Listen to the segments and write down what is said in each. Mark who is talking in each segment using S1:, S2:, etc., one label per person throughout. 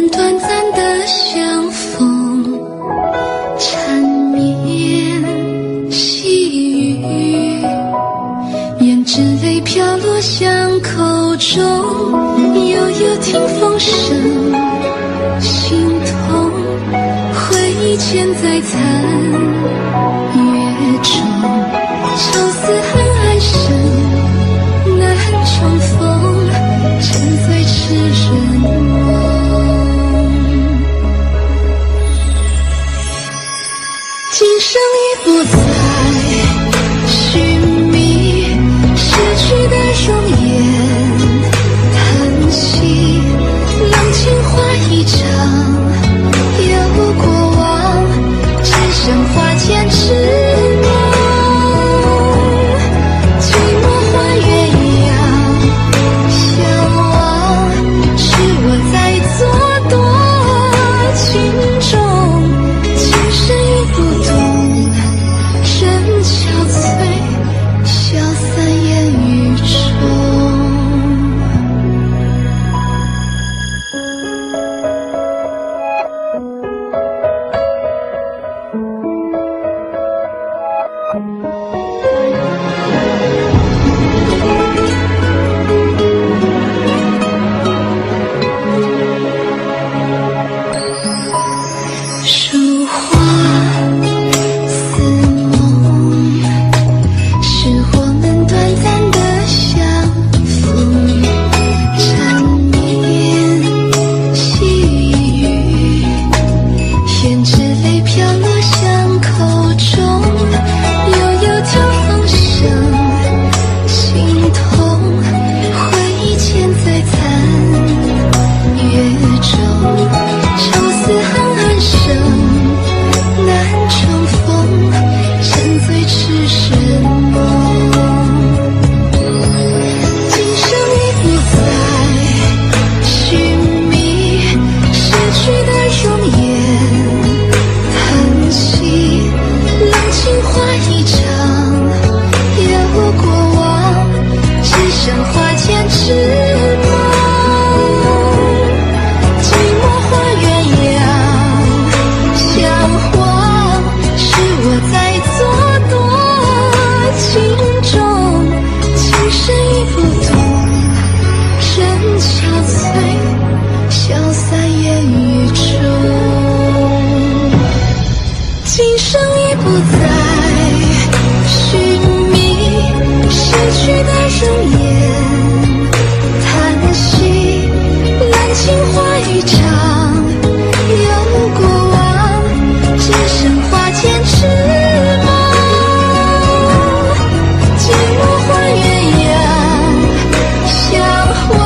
S1: 们短暂的相逢，缠绵细语，胭脂泪飘落巷口中，悠悠听风声，心痛，回忆牵在残月中，愁思恨爱深，难重逢，沉醉痴人梦。今生已不再寻觅逝去的容颜，叹息浪情花一场，有过往，只剩花间痴梦。寂寞换鸳鸯相望，是我在作多情重，情深意不懂，人憔悴，消散烟雨中。书画似梦，是我们短暂的相逢，缠绵细语，胭脂泪飘落巷口中，悠悠听风声，心痛，回忆牵在残月中，愁思恨暗生，难重逢，沉醉痴人梦。今生已不再寻觅逝去的容颜，叹息浪情花一场，有过往，只剩花间痴梦。寂寞换鸳鸯相望，是我在作多情重，情深意不懂，人憔悴，消散烟雨中。今生已不再寻觅逝去的容颜，叹息浪情花一场，有过往，只剩花间痴梦。寂寞换鸳鸯相望，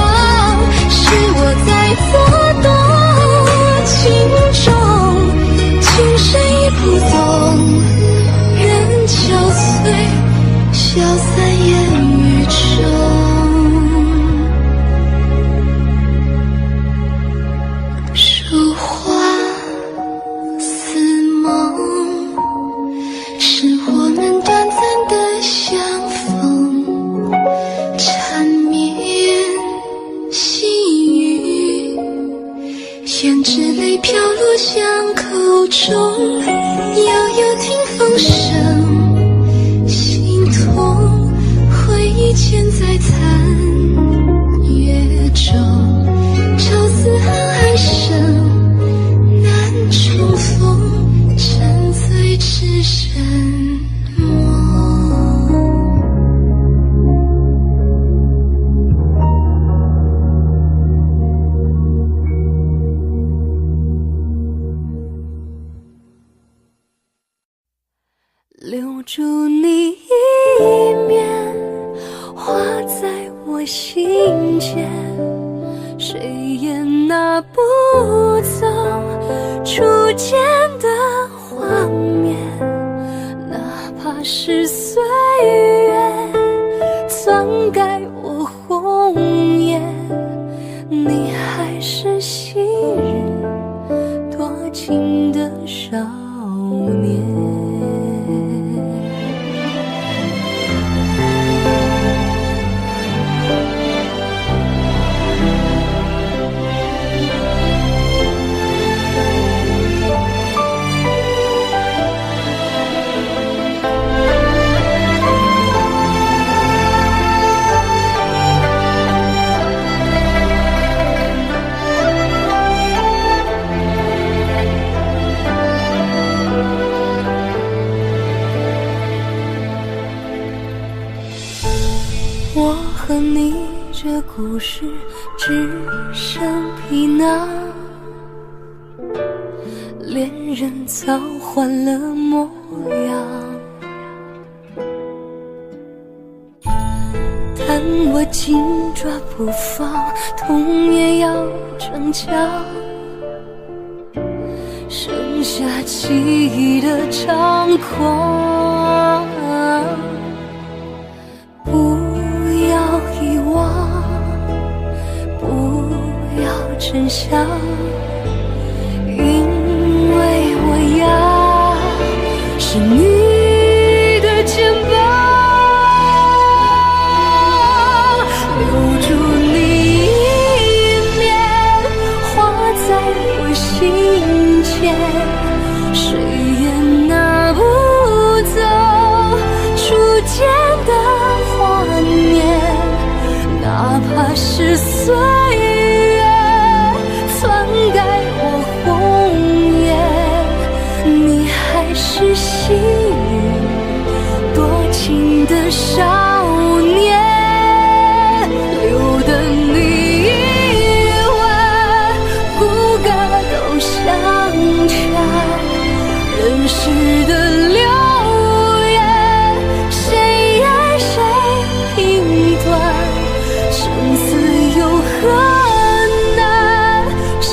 S1: 是我在作多情重，情深意不懂，人憔悴，消散烟雨中。书画似梦，是我们短暂的相逢，缠绵细语，胭脂泪飘落巷口中，悠悠听风声，心痛，回忆牵在残月中，愁思恨爱深，难重逢，沉醉痴人梦。
S2: 留住你一面，画在我心间，谁也拿不走初见的画面，哪怕是岁月篡改我红颜，你还是昔日多情的少年。故事只剩皮囊，恋人早换了模样。但我紧抓不放，痛也要逞强，剩下记忆的猖狂。不要遗忘，不要真相，因为我要是你的肩膀，留住你一面，画在我心间，谁也拿不走初见的画面，哪怕是岁月篡改我红颜，你还是昔日多情的少年，留得你一吻，骨骼都相缠，人世的流言，谁爱谁评断，生死有何难，谁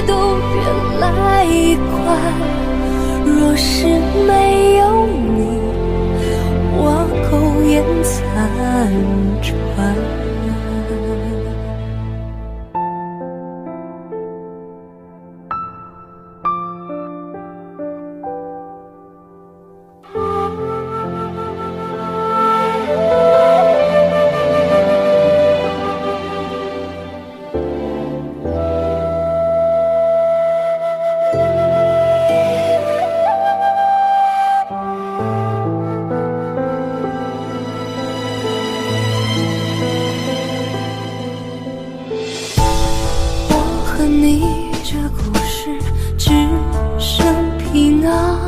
S2: 都别来管。若是没有你，我苟延残喘。你这故事只剩皮囊，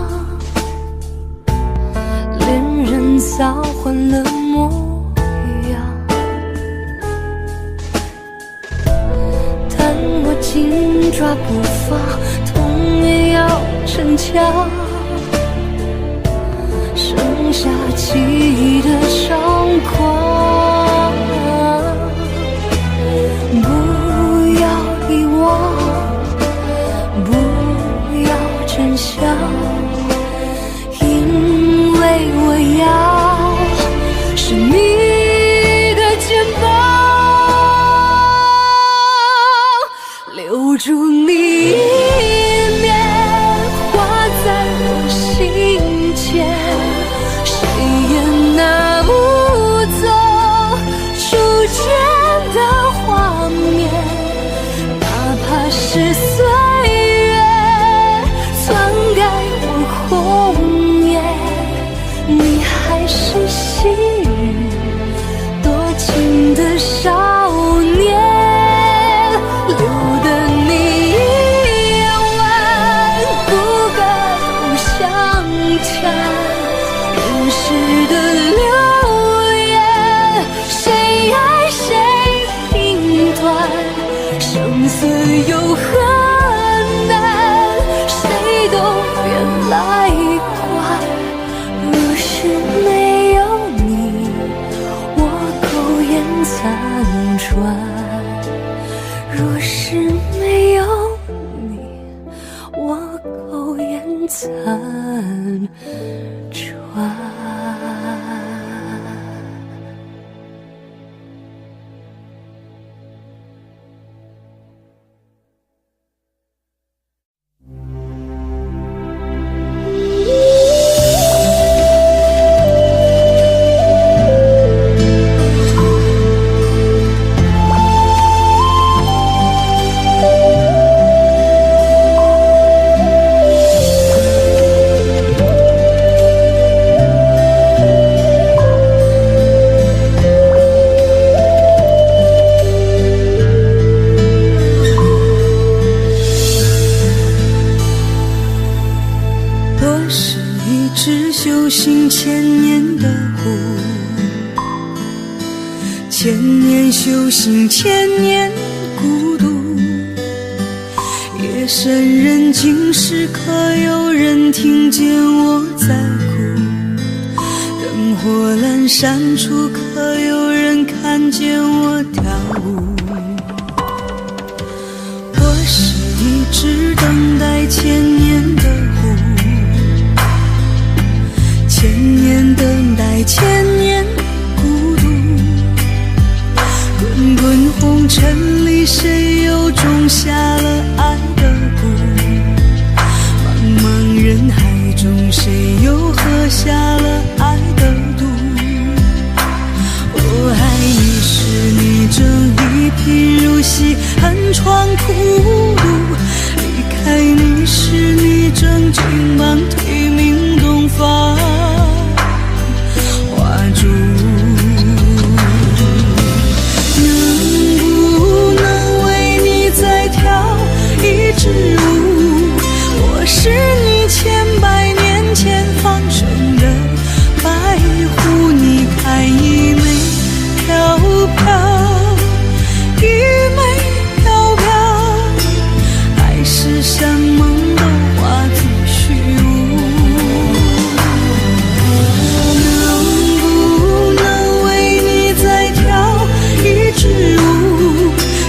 S2: 恋人早换了模样，但我紧抓不放，痛也要逞强，剩下记忆的猖狂。不要遗忘，不要真相，因为我要是你的肩膀，留住你一面，画在我心间，谁也拿不走初见的画面，哪怕是岁月篡改我红颜，你还是昔日多情的少年，留得你一吻，骨骼都相缠，人世的流言，谁爱谁评断，生死有何难，谁都别来管。若是没有你，我苟延残喘；若是没有你，我苟延残喘。
S3: 千年修行，千年孤独。夜深人静时，可有人听见我在哭？灯火阑珊处，可有人看见我跳舞？我是一直等待千年的湖，千年等待，千年孤独。滚滚红尘里，谁又种下了爱的蛊？茫茫人海中，谁又喝下了爱的毒？我爱你时，你正一贫如洗，寒窗苦读；离开你时，你正金榜题名，东方花烛。之舞，我是你千百年前放生的白狐，你看一枚飘飘，一枚飘飘，海誓山盟都化作虚无。能不能为你再跳一支舞，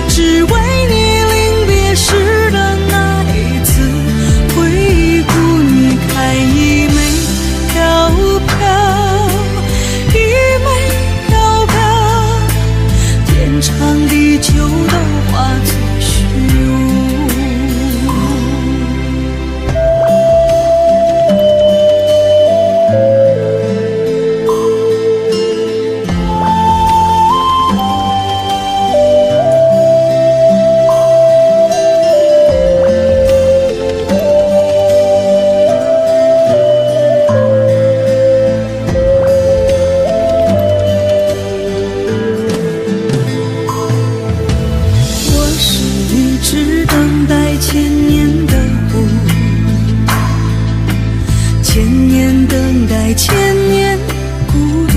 S3: 只为你临别时的就都化作虚无。千年孤独，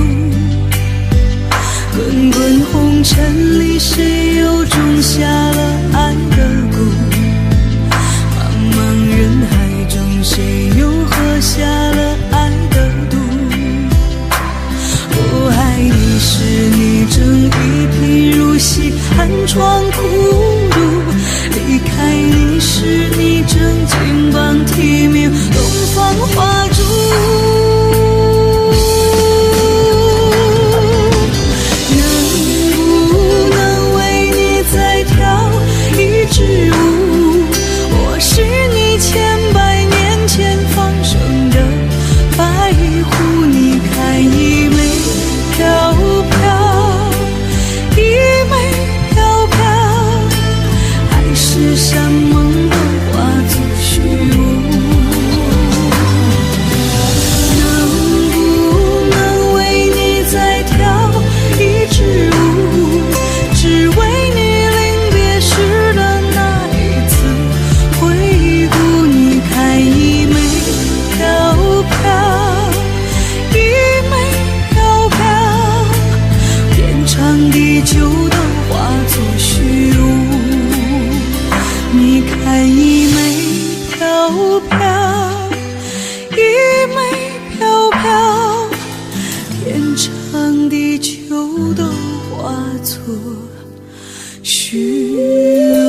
S3: 滚滚红尘里，谁又种下了爱的蛊？茫茫人海中，谁又喝下了爱的毒？我爱你时，你正一贫如洗，寒窗苦读；离开你时，你正金榜题名，东方花烛。我是你千百年前放生的白狐，你看一枚飘飘，一枚飘飘，海誓山盟都化作虚无。能不能为你再跳一支舞，只为你临别时的一枚飘飘，一枚飘飘，天长地久都化作虚无。你看一枚飘飘，一枚飘飘，天长地久都化作虚无。